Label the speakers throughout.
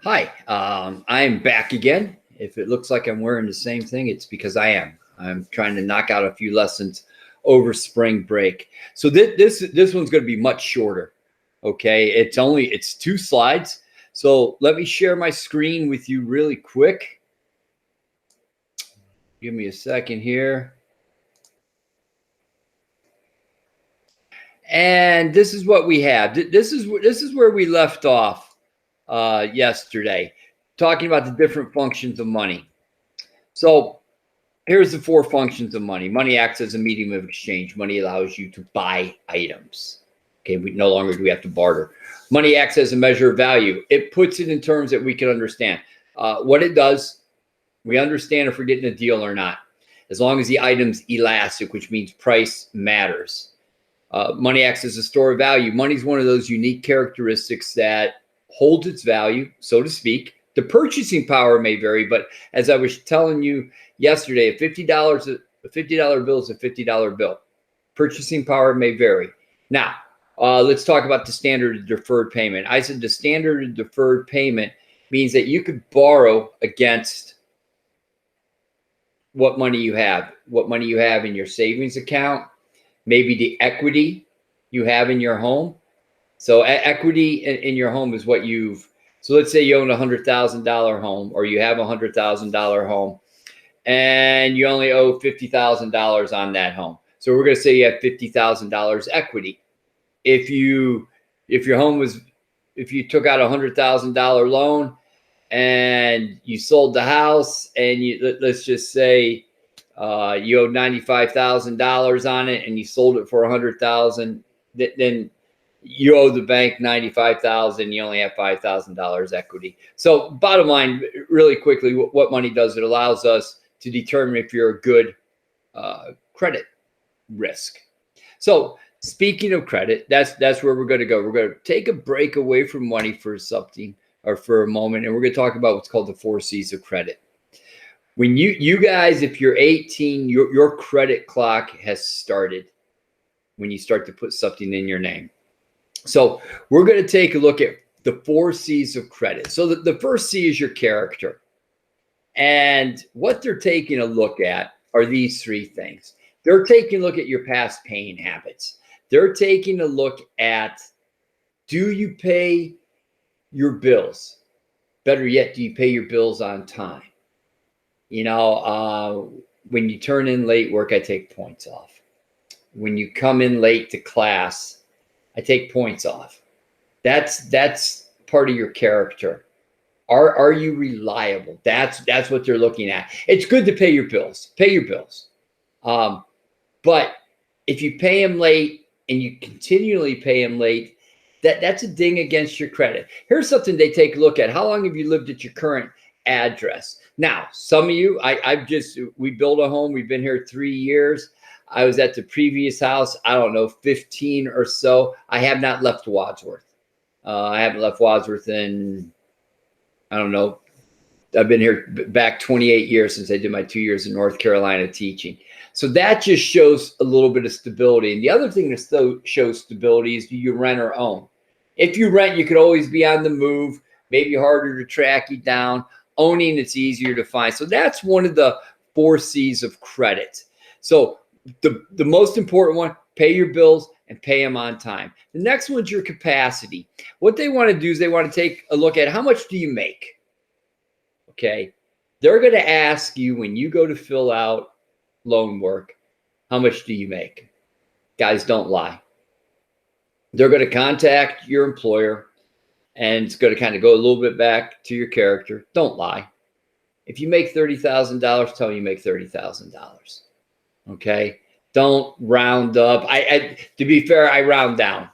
Speaker 1: Hi, I'm back again. If it looks like I'm wearing the same thing, it's because I am. I'm trying to knock out a few lessons over spring break. So this one's going to be much shorter. Okay, it's 2 slides. So let me share my screen with you really quick. Give me a second here. And this is what we have. This is where we left off yesterday, talking about the different functions of money. So here's the 4 functions of money. Money acts as a medium of exchange. Money allows you to buy items. Okay, we no longer do we have to barter. Money acts as a measure of value. It puts it in terms that we can understand. What it does, we understand if we're getting a deal or not, as long as the item's elastic, which means price matters. Money acts as a store of value. Money's one of those unique characteristics that holds its value, so to speak. The purchasing power may vary, but as I was telling you yesterday, a $50 bill is a $50 bill. Purchasing power may vary. Now, let's talk about the standard deferred payment. I said the standard deferred payment means that you could borrow against what money you have in your savings account, maybe the equity you have in your home. So equity in your home is what so let's say you own a $100,000 home, or you have a $100,000 home, and you only owe $50,000 on that home. So we're going to say you have $50,000 equity. If you took out a $100,000 loan and you sold the house, and let's just say you owe $95,000 on it, and you sold it for $100,000, then you owe the bank $95,000. You only have $5,000 equity. So bottom line, really quickly, what money does, it allows us to determine if you're a good credit risk. So speaking of credit, that's where we're going to go. We're going to take a break away from money for something, or for a moment, and we're going to talk about what's called the 4 C's of credit. When you guys, if you're 18, your credit clock has started when you start to put something in your name. So we're going to take a look at the 4 C's of credit. So the first C is your character. And what they're taking a look at are these 3 things. They're taking a look at your past paying habits. They're taking a look at, do you pay your bills? Better yet, do you pay your bills on time? When you turn in late work, I take points off. When you come in late to class, I take points off. That's part of your character. Are you reliable? That's what they're looking at. It's good to pay your bills. Pay your bills. But if you pay them late and you continually pay them late, that's a ding against your credit. Here's something they take a look at. How long have you lived at your current address? Now, some of you, we built a home. We've been here 3 years. I was at the previous house, I don't know, 15 or so. I have not left Wadsworth. I haven't left Wadsworth in, I don't know, I've been here back 28 years since I did my 2 years in North Carolina teaching. So that just shows a little bit of stability. And the other thing that shows stability is, do you rent or own? If you rent, you could always be on the move, maybe harder to track you down. Owning, it's easier to find. So that's one of the 4 C's of credit. So the most important one, pay your bills and pay them on time. The next one's your capacity. What they want to do is they want to take a look at, how much do you make? Okay. They're going to ask you, when you go to fill out loan work, how much do you make? Guys, don't lie. They're going to contact your employer, and it's going to kind of go a little bit back to your character. Don't lie. If you make $30,000, tell them you make $30,000. Okay. Don't round up. To be fair, I round down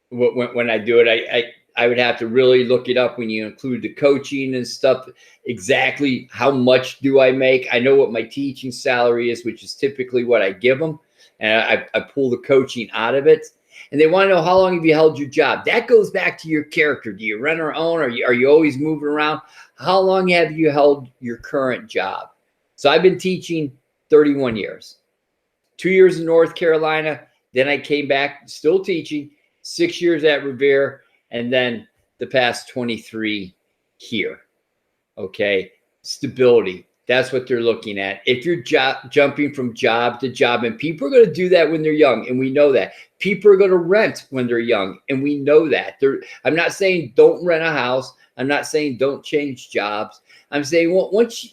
Speaker 1: when I do it. I would have to really look it up when you include the coaching and stuff. Exactly how much do I make? I know what my teaching salary is, which is typically what I give them. And I pull the coaching out of it. And they want to know, how long have you held your job? That goes back to your character. Do you rent or own? Are you always moving around? How long have you held your current job? So I've been teaching 31 years. 2 years in North Carolina. Then I came back, still teaching, 6 years at Revere, and then the past 23 here. Okay, stability. That's what they're looking at. If you're jumping from job to job, and people are going to do that when they're young, and we know that. People are going to rent when they're young, and we know that. I'm not saying don't rent a house. I'm not saying don't change jobs. I'm saying once you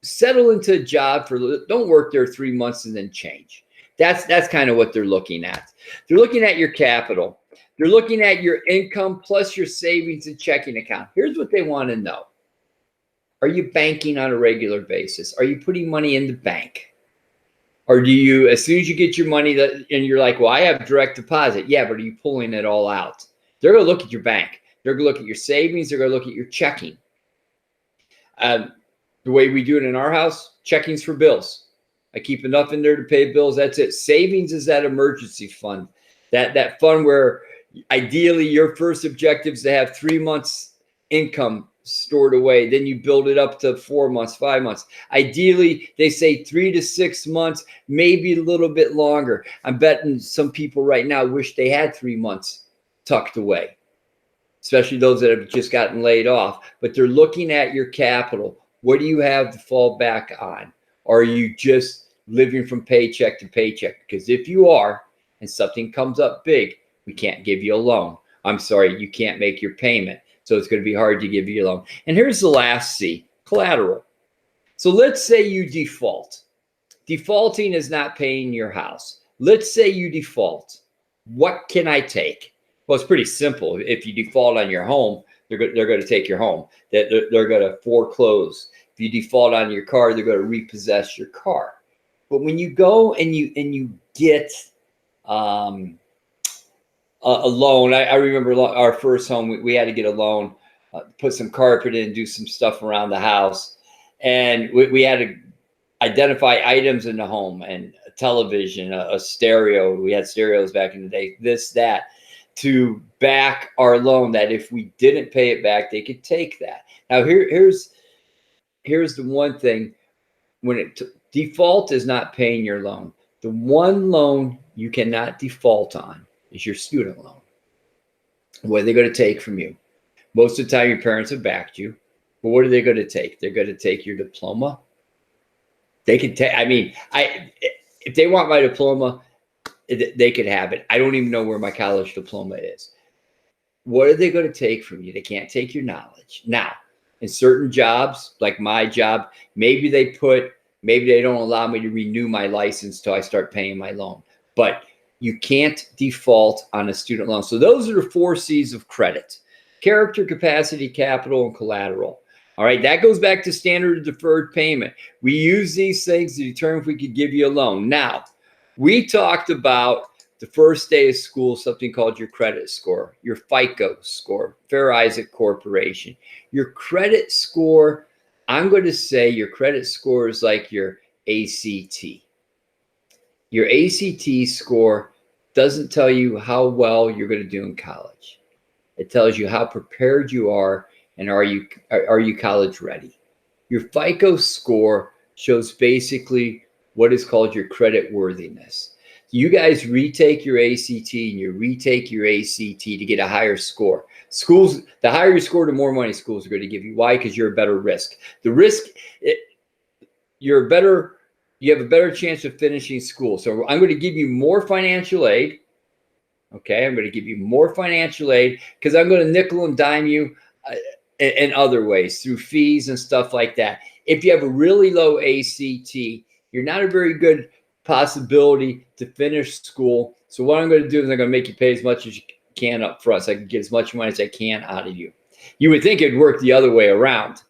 Speaker 1: settle into a job don't work there 3 months and then change. That's kind of what they're looking at. They're looking at your capital. They're looking at your income plus your savings and checking account. Here's what they want to know. Are you banking on a regular basis? Are you putting money in the bank? Or do you, as soon as you get your money and you're like, well, I have direct deposit. Yeah, but are you pulling it all out? They're going to look at your bank. They're going to look at your savings. They're going to look at your checking. The way we do it in our house, checkings for bills. I keep enough in there to pay bills. That's it. Savings is that emergency fund. That fund where ideally your first objective is to have 3 months income stored away. Then you build it up to 4 months, 5 months. Ideally, they say 3 to 6 months, maybe a little bit longer. I'm betting some people right now wish they had 3 months tucked away, especially those that have just gotten laid off. But they're looking at your capital. What do you have to fall back on? Or are you just living from paycheck to paycheck? Because if you are, and something comes up big, we can't give you a loan. I'm sorry, you can't make your payment. So it's going to be hard to give you a loan. And here's the last C, collateral. So let's say you default. Defaulting is not paying your house. Let's say you default. What can I take? Well, it's pretty simple. If you default on your home, they're going to take your home. They're going to foreclose. If you default on your car, they're going to repossess your car. But when you go and you get a loan, I remember our first home, we had to get a loan, put some carpet in, do some stuff around the house. And we had to identify items in the home, and a television, a stereo. We had stereos back in the day, this, that, to back our loan, that if we didn't pay it back, they could take that. Now, here's the one thing. When default is not paying your loan. The one loan you cannot default on is your student loan. What are they going to take from you? Most of the time, your parents have backed you. But what are they going to take? They're going to take your diploma. They can take, if they want my diploma, they could have it. I don't even know where my college diploma is. What are they going to take from you? They can't take your knowledge. Now, in certain jobs, like my job, maybe they don't allow me to renew my license till I start paying my loan. But you can't default on a student loan. So those are the 4 C's of credit: character, capacity, capital, and collateral. All right, that goes back to standard deferred payment. We use these things to determine if we could give you a loan. Now, we talked about the first day of school, something called your credit score, your FICO score, Fair Isaac Corporation. Your credit score, I'm going to say your credit score is like your ACT. Your ACT score doesn't tell you how well you're going to do in college. It tells you how prepared you are, and are you college ready. Your FICO score shows basically what is called your credit worthiness. You guys retake your ACT and you retake your ACT to get a higher score. Schools, the higher your score, the more money schools are going to give you. Why? Because you're a better risk. The risk, you have a better chance of finishing school. So I'm going to give you more financial aid. Okay, I'm going to give you more financial aid because I'm going to nickel and dime you in other ways through fees and stuff like that. If you have a really low ACT, you're not a very good possibility to finish school. So what I'm going to do is I'm going to make you pay as much as you can up front, so I can get as much money as I can out of you. You would think it'd work the other way around,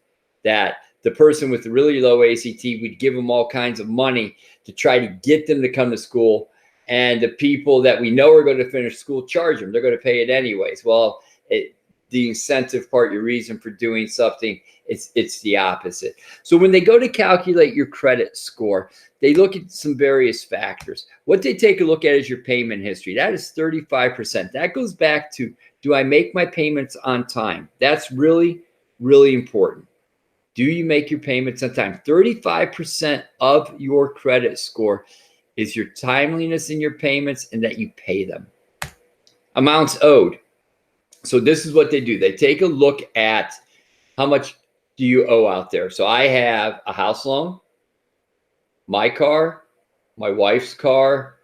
Speaker 1: that the person with the really low ACT, we'd give them all kinds of money to try to get them to come to school. And the people that we know are going to finish school, charge them. They're going to pay it anyways. Well, the incentive part, your reason for doing something, it's the opposite. So when they go to calculate your credit score, they look at some various factors. What they take a look at is your payment history. That is 35%. That goes back to, do I make my payments on time? That's really, really important. Do you make your payments on time? 35% of your credit score is your timeliness in your payments and that you pay them. Amounts owed. So this is what they do. They take a look at How much do you owe out there? So I have a house loan, my car, my wife's car,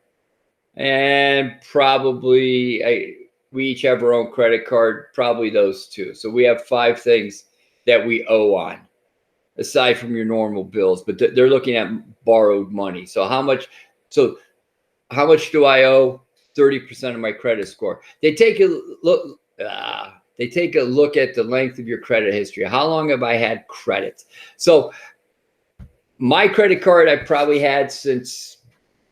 Speaker 1: and probably we each have our own credit card, probably those two. So we have 5 things that we owe on, aside from your normal bills, but they're looking at borrowed money. So how much? So how much do I owe? 30% of my credit score. They take a look. They take a look at the length of your credit history. How long have I had credit? So my credit card I probably had since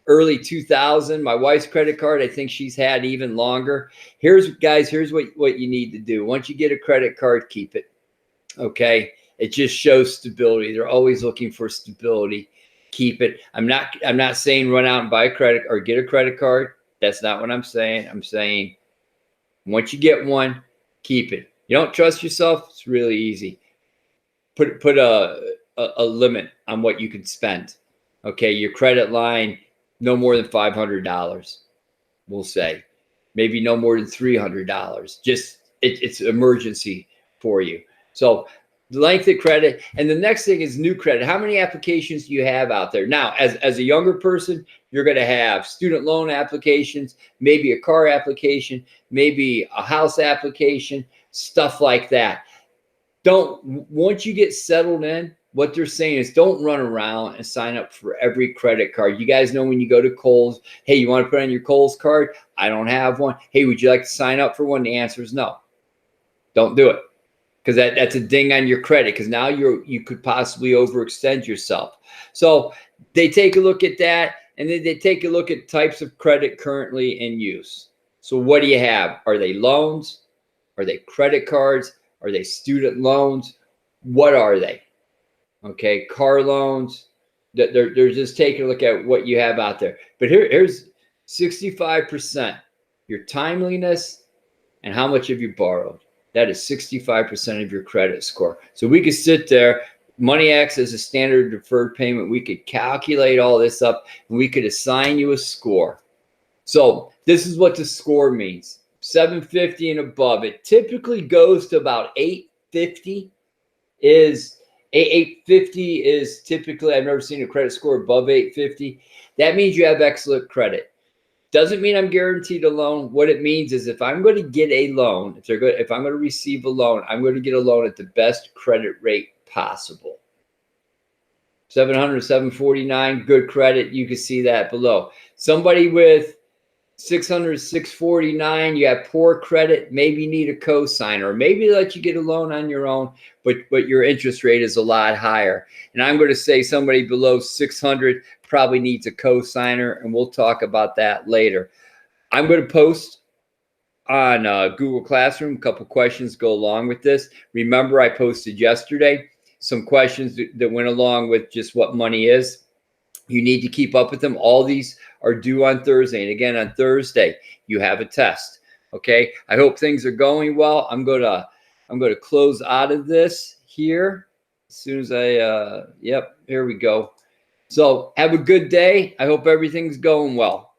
Speaker 1: early 2000. My wife's credit card, I think she's had even longer. Here's what you need to do. Once you get a credit card, keep it. Okay. It just shows stability. They're always looking for stability. Keep it. I'm not saying run out and buy a credit or get a credit card. That's not what I'm saying. I'm saying once you get one, keep it. You don't trust yourself? It's really easy. Put a limit on what you can spend. Okay, your credit line, no more than $500. We'll say, maybe no more than $300. Just it's emergency for you. So the length of credit, and the next thing is new credit. How many applications do you have out there now? As a younger person, you're going to have student loan applications, maybe a car application, maybe a house application, stuff like that. Once you get settled in, what they're saying is don't run around and sign up for every credit card. You guys know when you go to Kohl's, hey, you want to put on your Kohl's card? I don't have one. Hey, would you like to sign up for one? The answer is no. Don't do it, because that's a ding on your credit, because now you could possibly overextend yourself. So they take a look at that, and then they take a look at types of credit currently in use. So what do you have? Are they loans? Are they credit cards? Are they student loans? What are they? Okay, car loans. They're just taking a look at what you have out there. But here's 65%. Your timeliness and how much have you borrowed. That is 65% of your credit score. So we could sit there. Money acts as a standard deferred payment. We could calculate all this up, and we could assign you a score. So this is what the score means. 750 and above. It typically goes to about 850. 850 is typically, I've never seen a credit score above 850. That means you have excellent credit. Doesn't mean I'm guaranteed a loan. What it means is if I'm going to get a loan, if I'm going to receive a loan, I'm going to get a loan at the best credit rate possible. 700, 749, good credit. You can see that below. Somebody with 600, 649, you have poor credit, maybe need a co-signer, or maybe let you get a loan on your own, but your interest rate is a lot higher. And I'm going to say somebody below 600 probably needs a co-signer, and we'll talk about that later. I'm going to post on Google Classroom a couple questions go along with this. Remember, I posted yesterday some questions that went along with just what money is. You need to keep up with them. All these are due on Thursday. And again, on Thursday, you have a test. Okay. I hope things are going well. I'm going to close out of this here as soon as yep, here we go. So have a good day. I hope everything's going well.